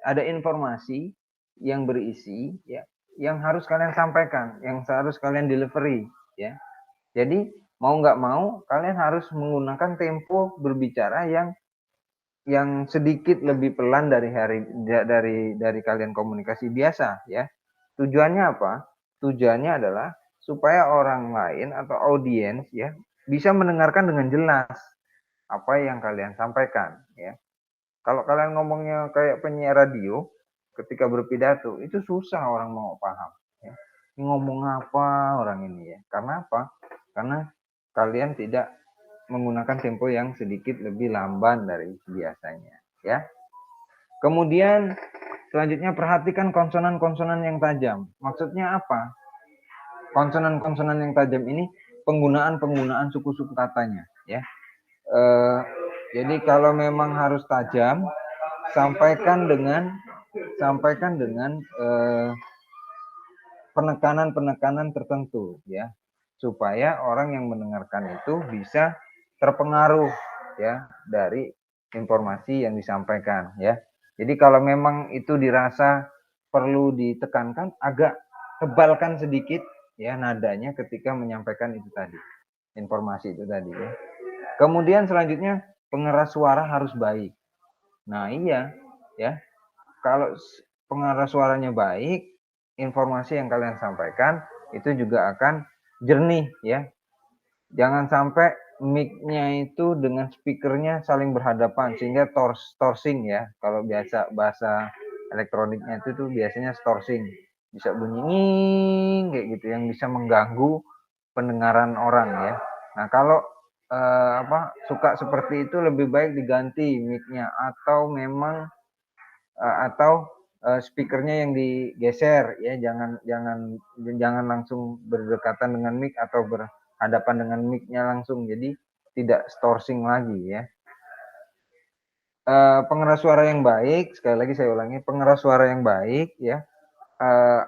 ada informasi yang berisi ya, yang harus kalian sampaikan, yang harus kalian delivery ya. Jadi mau nggak mau kalian harus menggunakan tempo berbicara yang sedikit lebih pelan dari kalian komunikasi biasa ya. Tujuannya apa? Tujuannya adalah supaya orang lain atau audiens ya bisa mendengarkan dengan jelas apa yang kalian sampaikan ya. Kalau kalian ngomongnya kayak penyiar radio ketika berpidato itu susah orang mau paham ya. Ini ngomong apa orang ini ya? Karena apa? Karena kalian tidak menggunakan tempo yang sedikit lebih lamban dari biasanya ya. Kemudian selanjutnya perhatikan konsonan-konsonan yang tajam. Maksudnya apa? Konsonan-konsonan yang tajam ini penggunaan suku-suku katanya ya. Jadi kalau memang harus tajam, sampaikan dengan penekanan-penekanan tertentu ya, supaya orang yang mendengarkan itu bisa terpengaruh ya dari informasi yang disampaikan ya. Jadi kalau memang itu dirasa perlu ditekankan, agak tebalkan sedikit ya nadanya ketika menyampaikan itu tadi, informasi itu tadi ya. Kemudian selanjutnya pengeras suara harus baik. Nah iya ya, kalau pengeras suaranya baik, informasi yang kalian sampaikan itu juga akan jernih ya. Jangan sampai mic-nya itu dengan speakernya saling berhadapan sehingga torsing ya. Kalau biasa bahasa elektroniknya itu tuh biasanya torsing. Bisa bunyi kayak gitu yang bisa mengganggu pendengaran orang ya. Nah, kalau suka seperti itu lebih baik diganti mic-nya atau memang speakernya yang digeser ya, jangan jangan jangan langsung berdekatan dengan mic atau berhadapan dengan mic-nya langsung, jadi tidak storsing lagi ya. Pengeras suara yang baik, sekali lagi saya ulangi, pengeras suara yang baik ya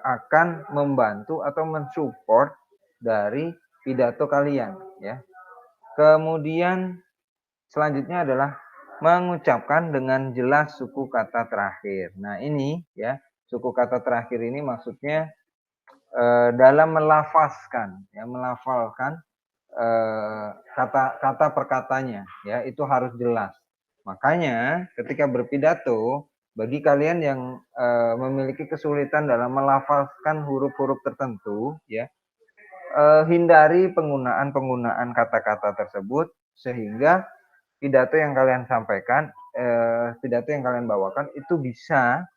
akan membantu atau mensupport dari pidato kalian ya. Kemudian selanjutnya adalah mengucapkan dengan jelas suku kata terakhir. Nah ini ya, suku kata terakhir ini maksudnya dalam melafazkan, ya melafalkan kata-kata per katanya, ya itu harus jelas. Makanya ketika berpidato, bagi kalian yang memiliki kesulitan dalam melafalkan huruf-huruf tertentu, ya hindari penggunaan kata-kata tersebut sehingga pidato yang kalian sampaikan, pidato yang kalian bawakan itu bisa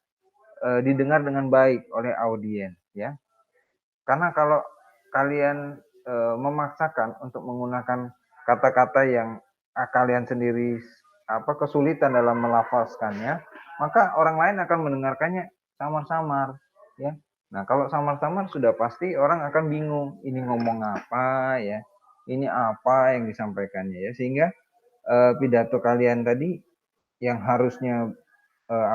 didengar dengan baik oleh audiens ya. Karena kalau kalian memaksakan untuk menggunakan kata-kata yang kalian sendiri kesulitan dalam melafazkannya, maka orang lain akan mendengarkannya samar-samar ya. Nah, kalau samar-samar sudah pasti orang akan bingung, ini ngomong apa ya, ini apa yang disampaikannya ya, sehingga pidato kalian tadi yang harusnya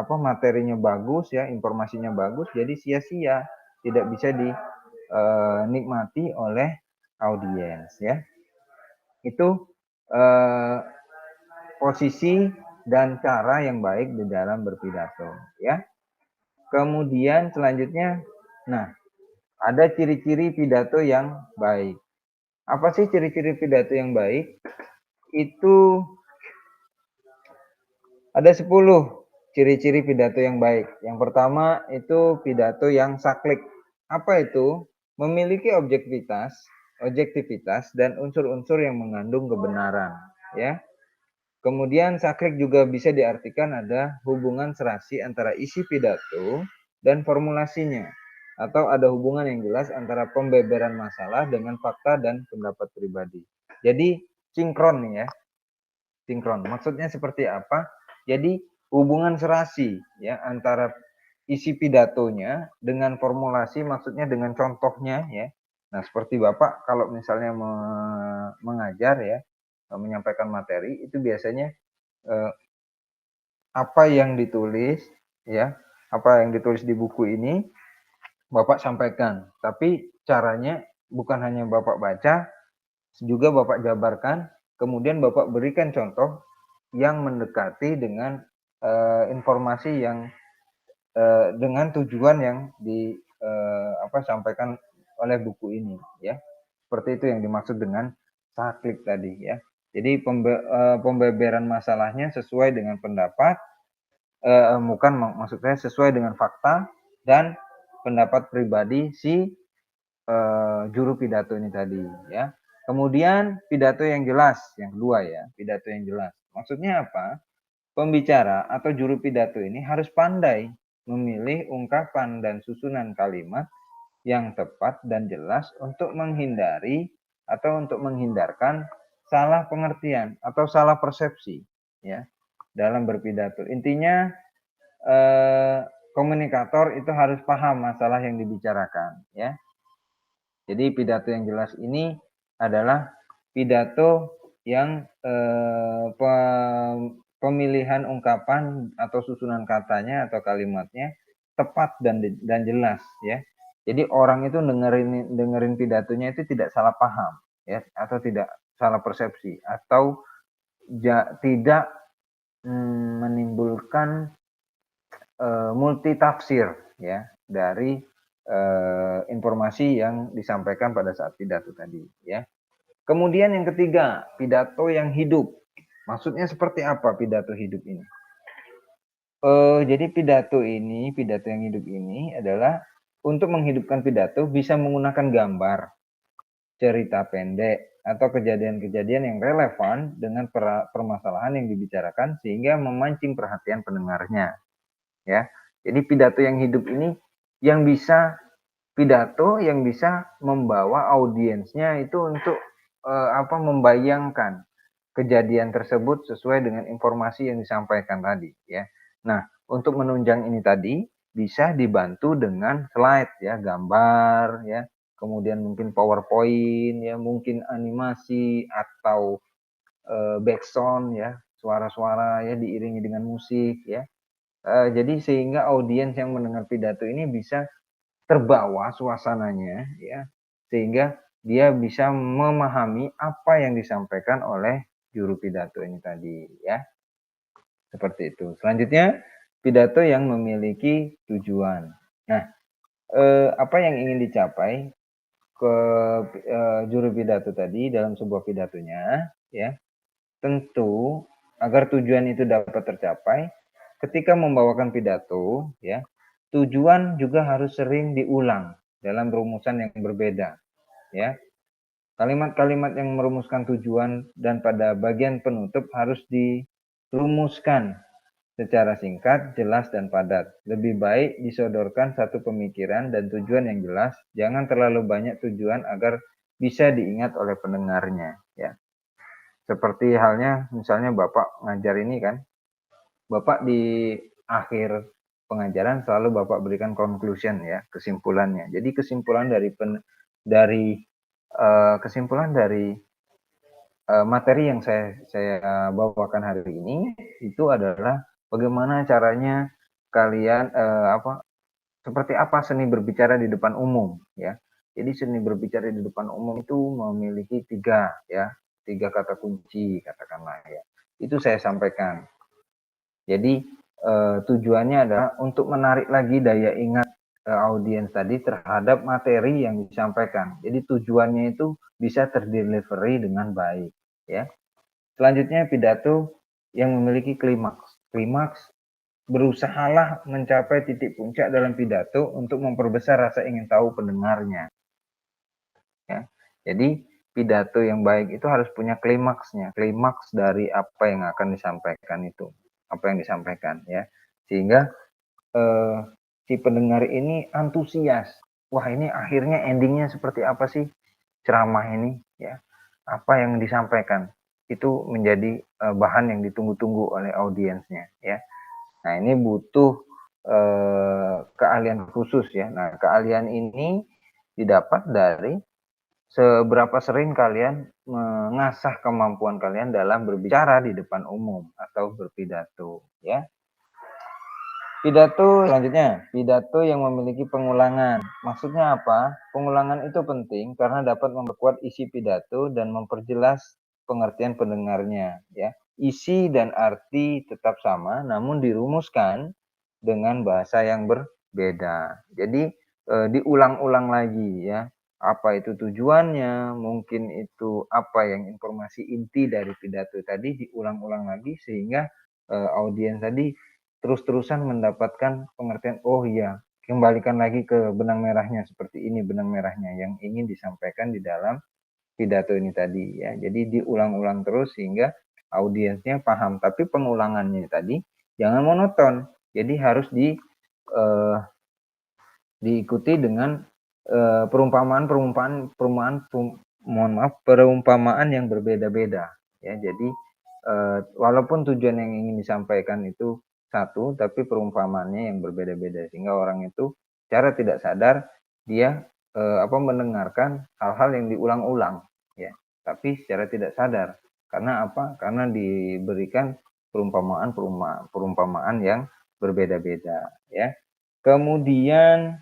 materinya bagus ya, informasinya bagus, jadi sia-sia, tidak bisa dinikmati oleh audiens ya. Itu posisi dan cara yang baik di dalam berpidato ya. Kemudian selanjutnya, nah ada ciri-ciri pidato yang baik. Apa sih ciri-ciri pidato yang baik? Itu ada 10 ciri-ciri pidato yang baik. Yang pertama itu pidato yang saklik. Apa itu? Memiliki objektivitas dan unsur-unsur yang mengandung kebenaran, ya. Kemudian saklik juga bisa diartikan ada hubungan serasi antara isi pidato dan formulasinya, atau ada hubungan yang jelas antara pembeberan masalah dengan fakta dan pendapat pribadi. Jadi sinkron nih ya. Sinkron. Maksudnya seperti apa? Jadi hubungan serasi ya antara isi pidatonya dengan formulasi, maksudnya dengan contohnya ya. Nah, seperti Bapak kalau misalnya mengajar ya, menyampaikan materi itu biasanya apa yang ditulis ya, apa yang ditulis di buku ini Bapak sampaikan. Tapi caranya bukan hanya Bapak baca, juga Bapak jabarkan, kemudian Bapak berikan contoh yang mendekati dengan informasi yang dengan tujuan yang disampaikan oleh buku ini ya. Seperti itu yang dimaksud dengan saklik tadi ya. Jadi pembeberan masalahnya sesuai dengan pendapat, bukan maksud saya sesuai dengan fakta dan pendapat pribadi si juru pidato ini tadi ya. Kemudian pidato yang jelas, yang kedua ya, pidato yang jelas. Maksudnya apa? Pembicara atau juru pidato ini harus pandai memilih ungkapan dan susunan kalimat yang tepat dan jelas untuk menghindari atau untuk menghindarkan salah pengertian atau salah persepsi ya dalam berpidato. Intinya komunikator itu harus paham masalah yang dibicarakan ya. Jadi pidato yang jelas ini adalah pidato yang pemilihan ungkapan atau susunan katanya atau kalimatnya tepat dan jelas ya. Jadi orang itu dengerin pidatonya itu tidak salah paham ya, atau tidak salah persepsi, atau tidak menimbulkan multitafsir ya dari informasi yang disampaikan pada saat pidato tadi ya. Kemudian yang ketiga, pidato yang hidup. Maksudnya seperti apa pidato hidup ini? Jadi pidato yang hidup ini adalah untuk menghidupkan pidato bisa menggunakan gambar, cerita pendek, atau kejadian-kejadian yang relevan dengan permasalahan yang dibicarakan sehingga memancing perhatian pendengarnya. Ya, jadi pidato yang hidup ini yang bisa membawa audiensnya itu untuk membayangkan kejadian tersebut sesuai dengan informasi yang disampaikan tadi ya. Nah, untuk menunjang ini tadi bisa dibantu dengan slide ya, gambar ya, kemudian mungkin PowerPoint ya, mungkin animasi atau backsound ya, suara-suara ya diiringi dengan musik ya. Jadi sehingga audiens yang mendengar pidato ini bisa terbawa suasananya ya, sehingga dia bisa memahami apa yang disampaikan oleh juru pidato ini tadi ya. Seperti itu. Selanjutnya pidato yang memiliki tujuan. Nah, apa yang ingin dicapai ke juru pidato tadi dalam sebuah pidatonya ya. Tentu agar tujuan itu dapat tercapai ketika membawakan pidato ya, tujuan juga harus sering diulang dalam rumusan yang berbeda ya. Kalimat-kalimat yang merumuskan tujuan dan pada bagian penutup harus dirumuskan secara singkat, jelas, dan padat. Lebih baik disodorkan satu pemikiran dan tujuan yang jelas, jangan terlalu banyak tujuan agar bisa diingat oleh pendengarnya ya. Seperti halnya misalnya Bapak ngajar ini kan, Bapak di akhir pengajaran selalu Bapak berikan conclusion ya, kesimpulannya. Jadi kesimpulan dari materi yang saya bawakan hari ini itu adalah bagaimana caranya kalian seperti apa seni berbicara di depan umum ya. Jadi seni berbicara di depan umum itu memiliki tiga kata kunci katakanlah ya. Itu saya sampaikan. Jadi tujuannya adalah untuk menarik lagi daya ingat audiens tadi terhadap materi yang disampaikan. Jadi tujuannya itu bisa terdelivery dengan baik ya. Selanjutnya pidato yang memiliki klimaks. Klimaks berusahalah mencapai titik puncak dalam pidato untuk memperbesar rasa ingin tahu pendengarnya. Ya. Jadi pidato yang baik itu harus punya klimaksnya, klimaks dari apa yang akan disampaikan itu, apa yang disampaikan ya, sehingga si pendengar ini antusias. Wah ini akhirnya endingnya seperti apa sih ceramah ini ya, apa yang disampaikan itu menjadi bahan yang ditunggu-tunggu oleh audiensnya ya. Nah ini butuh keahlian khusus ya. Nah keahlian ini didapat dari seberapa sering kalian mengasah kemampuan kalian dalam berbicara di depan umum atau berpidato ya. Pidato selanjutnya, pidato yang memiliki pengulangan. Maksudnya apa? Pengulangan itu penting karena dapat memperkuat isi pidato dan memperjelas pengertian pendengarnya ya. Isi dan arti tetap sama namun dirumuskan dengan bahasa yang berbeda. Jadi diulang-ulang lagi ya. Apa itu tujuannya? Mungkin itu apa yang informasi inti dari pidato tadi diulang-ulang lagi sehingga audiens tadi terus-terusan mendapatkan pengertian, oh iya, kembalikan lagi ke benang merahnya, seperti ini benang merahnya yang ingin disampaikan di dalam pidato ini tadi ya. Jadi diulang-ulang terus sehingga audiensnya paham. Tapi pengulangannya tadi jangan monoton. Jadi harus diikuti dengan perumpamaan yang berbeda-beda ya. Jadi walaupun tujuan yang ingin disampaikan itu satu, tapi perumpamaannya yang berbeda-beda sehingga orang itu secara tidak sadar dia mendengarkan hal-hal yang diulang-ulang ya, tapi secara tidak sadar. Karena apa? Karena diberikan perumpamaan yang berbeda-beda ya. Kemudian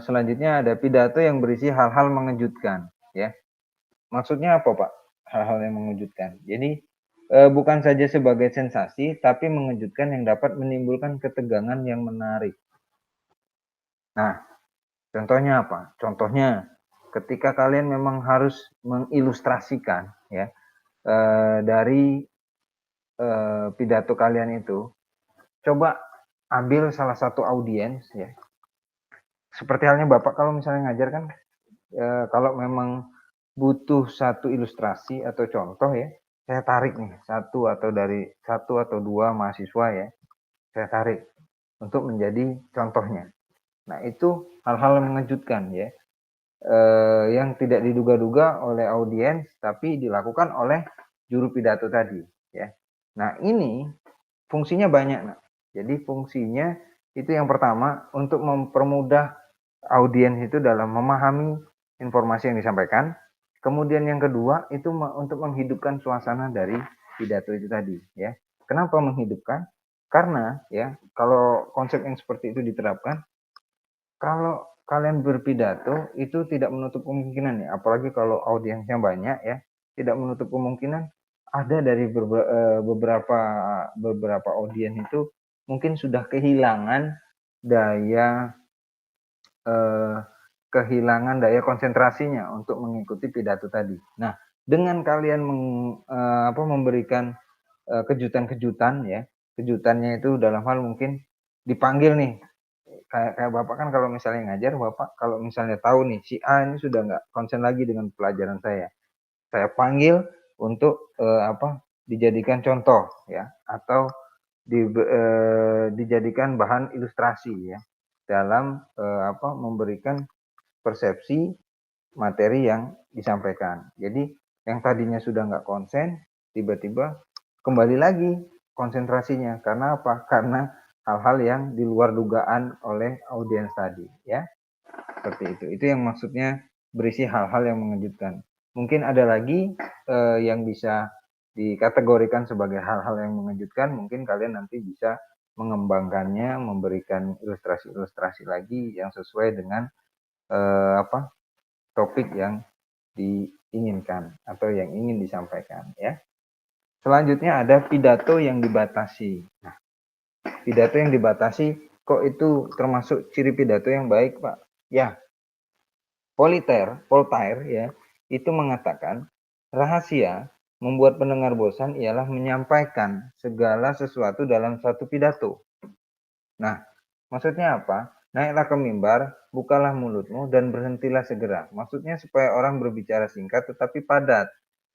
selanjutnya ada pidato yang berisi hal-hal mengejutkan ya. Maksudnya apa Pak? Hal-hal yang mengejutkan. Jadi bukan saja sebagai sensasi, tapi mengejutkan yang dapat menimbulkan ketegangan yang menarik. Nah, contohnya apa? Contohnya ketika kalian memang harus mengilustrasikan ya dari pidato kalian itu, coba ambil salah satu audiens ya. Seperti halnya Bapak kalau misalnya ngajar kan, kalau memang butuh satu ilustrasi atau contoh ya, saya tarik nih satu atau dua mahasiswa ya, saya tarik untuk menjadi contohnya. Nah itu hal-hal yang mengejutkan ya, yang tidak diduga-duga oleh audiens tapi dilakukan oleh juru pidato tadi ya. Nah ini fungsinya banyak. Nah. Jadi fungsinya itu yang pertama untuk mempermudah audiens itu dalam memahami informasi yang disampaikan. Kemudian yang kedua itu untuk menghidupkan suasana dari pidato itu tadi ya. Kenapa menghidupkan? Karena ya kalau konsep yang seperti itu diterapkan, kalau kalian berpidato itu tidak menutup kemungkinan ya, apalagi kalau audiensnya banyak ya, tidak menutup kemungkinan ada dari beberapa audiens itu mungkin sudah kehilangan daya eh, konsentrasinya untuk mengikuti pidato tadi. Nah, dengan kalian memberikan kejutan-kejutan ya, kejutannya itu dalam hal mungkin dipanggil nih, kayak Bapak kan kalau misalnya ngajar, Bapak kalau misalnya tahu nih si A ini sudah nggak konsen lagi dengan pelajaran saya panggil untuk dijadikan contoh ya, atau dijadikan bahan ilustrasi ya dalam memberikan persepsi materi yang disampaikan. Jadi yang tadinya sudah nggak konsen, tiba-tiba kembali lagi konsentrasinya. Karena apa? Karena hal-hal yang di luar dugaan oleh audiens tadi, ya. Seperti itu. Itu yang maksudnya berisi hal-hal yang mengejutkan. Mungkin ada lagi yang bisa dikategorikan sebagai hal-hal yang mengejutkan. Mungkin kalian nanti bisa mengembangkannya, memberikan ilustrasi-ilustrasi lagi yang sesuai dengan topik yang diinginkan atau yang ingin disampaikan ya. Selanjutnya ada pidato yang dibatasi. Nah, pidato yang dibatasi kok itu termasuk ciri pidato yang baik, Pak? Ya. Voltaire ya, itu mengatakan rahasia membuat pendengar bosan ialah menyampaikan segala sesuatu dalam satu pidato. Nah, maksudnya apa? Naiklah ke mimbar, bukalah mulutmu, dan berhentilah segera. Maksudnya supaya orang berbicara singkat tetapi padat.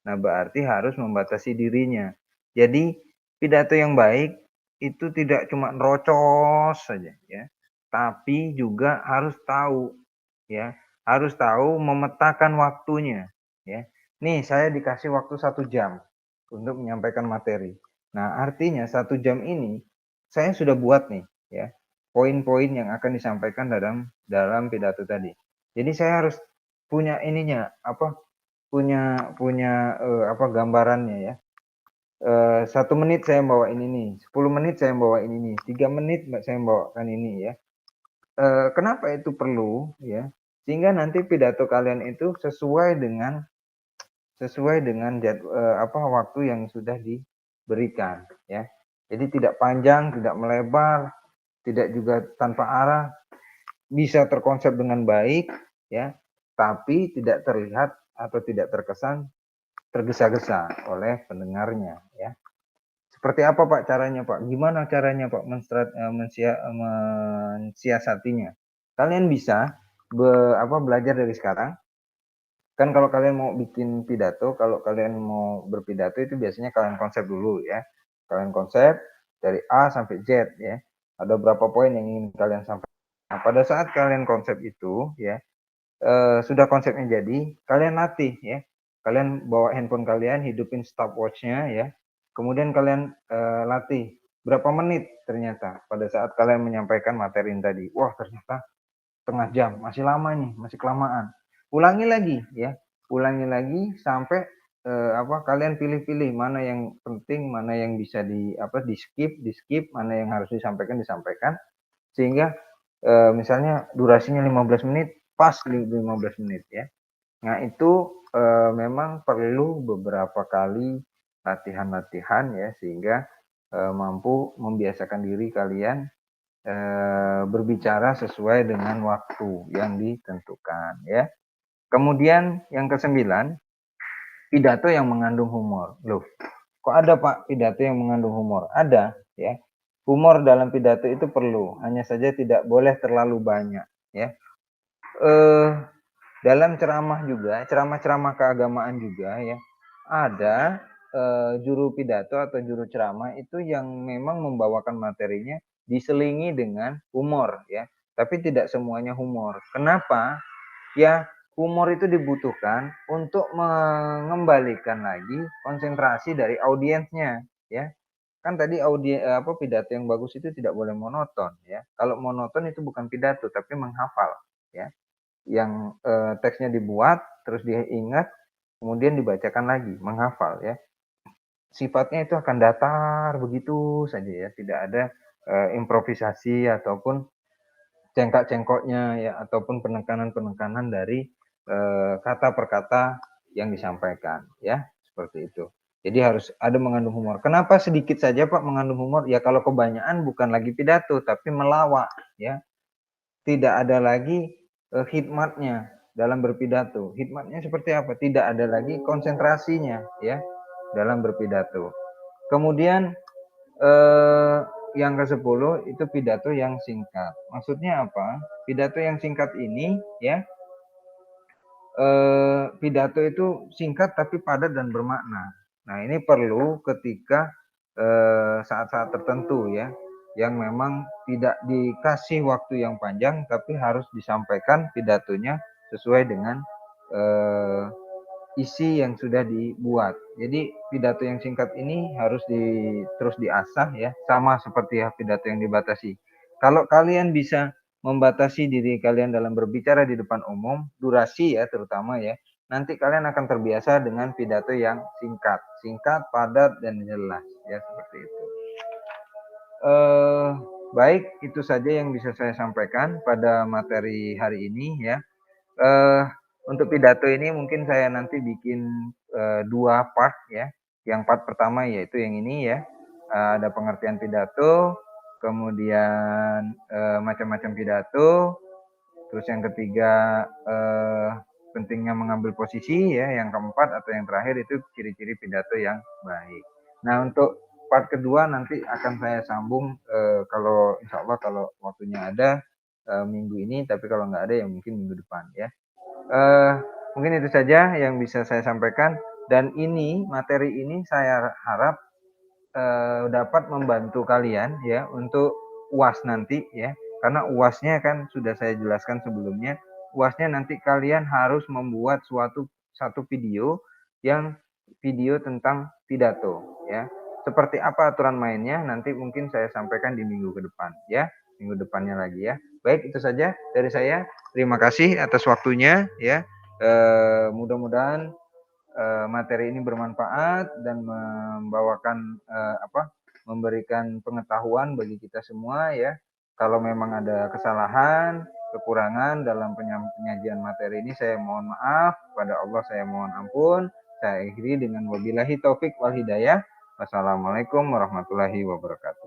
Nah, berarti harus membatasi dirinya. Jadi, pidato yang baik itu tidak cuma nerocos saja, ya, tapi juga harus tahu, ya, harus tahu memetakan waktunya, ya. Nih, saya dikasih waktu 1 jam untuk menyampaikan materi. Nah, artinya 1 jam ini saya sudah buat nih, ya, poin-poin yang akan disampaikan dalam pidato tadi. Jadi saya harus punya ininya punya gambarannya ya. 1 menit saya bawa ini nih, 10 menit saya bawa ini nih, 3 menit saya bawakan ini ya. Kenapa itu perlu ya? Sehingga nanti pidato kalian itu sesuai dengan waktu yang sudah diberikan ya. Jadi tidak panjang, tidak melebar, tidak juga tanpa arah, bisa terkonsep dengan baik ya, tapi tidak terlihat atau tidak terkesan tergesa-gesa oleh pendengarnya ya. Seperti apa Pak caranya Pak? Gimana caranya Pak mensiasatinya? Kalian bisa belajar dari sekarang. Kan kalau kalian mau bikin pidato, kalau kalian mau berpidato itu biasanya kalian konsep dulu ya. Kalian konsep dari A sampai Z ya. Ada berapa poin yang ingin kalian sampaikan. Nah, pada saat kalian konsep itu ya, sudah konsepnya jadi, kalian latih ya. Kalian bawa handphone kalian, hidupin stopwatch-nya ya. Kemudian kalian latih berapa menit ternyata pada saat kalian menyampaikan materi tadi. Wah, ternyata setengah jam, masih lama nih, masih kelamaan. Ulangi lagi ya, ulangi lagi sampai kalian pilih-pilih mana yang penting, mana yang bisa di skip, mana yang harus disampaikan, sehingga misalnya durasinya 15 menit, pas 15 menit ya. Nah itu memang perlu beberapa kali latihan-latihan ya, sehingga mampu membiasakan diri kalian berbicara sesuai dengan waktu yang ditentukan ya. Kemudian yang ke-9, pidato yang mengandung humor. Loh, kok ada Pak pidato yang mengandung humor? Ada ya. Humor dalam pidato itu perlu, hanya saja tidak boleh terlalu banyak ya. Dalam ceramah juga, ceramah-ceramah keagamaan juga ya, ada juru pidato atau juru ceramah itu yang memang membawakan materinya diselingi dengan humor ya, tapi tidak semuanya humor. Kenapa? Ya, humor itu dibutuhkan untuk mengembalikan lagi konsentrasi dari audiensnya ya. Kan tadi pidato yang bagus itu tidak boleh monoton ya. Kalau monoton itu bukan pidato tapi menghafal ya. Yang teksnya dibuat terus dia ingat kemudian dibacakan lagi, menghafal ya. Sifatnya itu akan datar begitu saja ya, tidak ada improvisasi ataupun cengkak-cengkoknya ya, ataupun penekanan-penekanan dari kata per kata yang disampaikan ya, seperti itu. Jadi harus ada mengandung humor. Kenapa sedikit saja Pak mengandung humor? Ya kalau kebanyakan bukan lagi pidato tapi melawak ya. Tidak ada lagi hikmatnya dalam berpidato. Hikmatnya seperti apa? Tidak ada lagi konsentrasinya ya dalam berpidato. Kemudian yang ke-10 itu pidato yang singkat. Maksudnya apa? Pidato yang singkat ini ya, pidato itu singkat tapi padat dan bermakna. Nah, ini perlu ketika saat-saat tertentu ya, yang memang tidak dikasih waktu yang panjang tapi harus disampaikan pidatonya sesuai dengan isi yang sudah dibuat. Jadi pidato yang singkat ini harus terus diasah ya, sama seperti pidato yang dibatasi. Kalau kalian bisa membatasi diri kalian dalam berbicara di depan umum, durasi ya terutama ya, nanti kalian akan terbiasa dengan pidato yang singkat, padat dan jelas ya, seperti itu. Baik, itu saja yang bisa saya sampaikan pada materi hari ini ya. Untuk pidato ini mungkin saya nanti bikin 2 part ya. Yang part pertama yaitu yang ini ya, ada pengertian pidato, kemudian macam-macam pidato, terus yang ketiga pentingnya mengambil posisi ya, yang keempat atau yang terakhir itu ciri-ciri pidato yang baik. Nah, untuk part kedua nanti akan saya sambung kalau insya Allah kalau waktunya ada minggu ini, tapi kalau nggak ada ya mungkin minggu depan ya. Mungkin itu saja yang bisa saya sampaikan, dan ini materi ini saya harap dapat membantu kalian ya untuk UAS nanti ya, karena UASnya kan sudah saya jelaskan sebelumnya. UASnya nanti kalian harus membuat satu video yang video tentang pidato ya. Seperti apa aturan mainnya nanti mungkin saya sampaikan di minggu ke depan ya, minggu depannya lagi ya. Baik, itu saja dari saya. Terima kasih atas waktunya ya. Mudah-mudahan materi ini bermanfaat dan memberikan pengetahuan bagi kita semua ya. Kalau memang ada kesalahan, kekurangan dalam penyajian materi ini, saya mohon maaf, pada Allah saya mohon ampun. Saya akhiri dengan wabillahi taufik wal hidayah. Wassalamualaikum warahmatullahi wabarakatuh.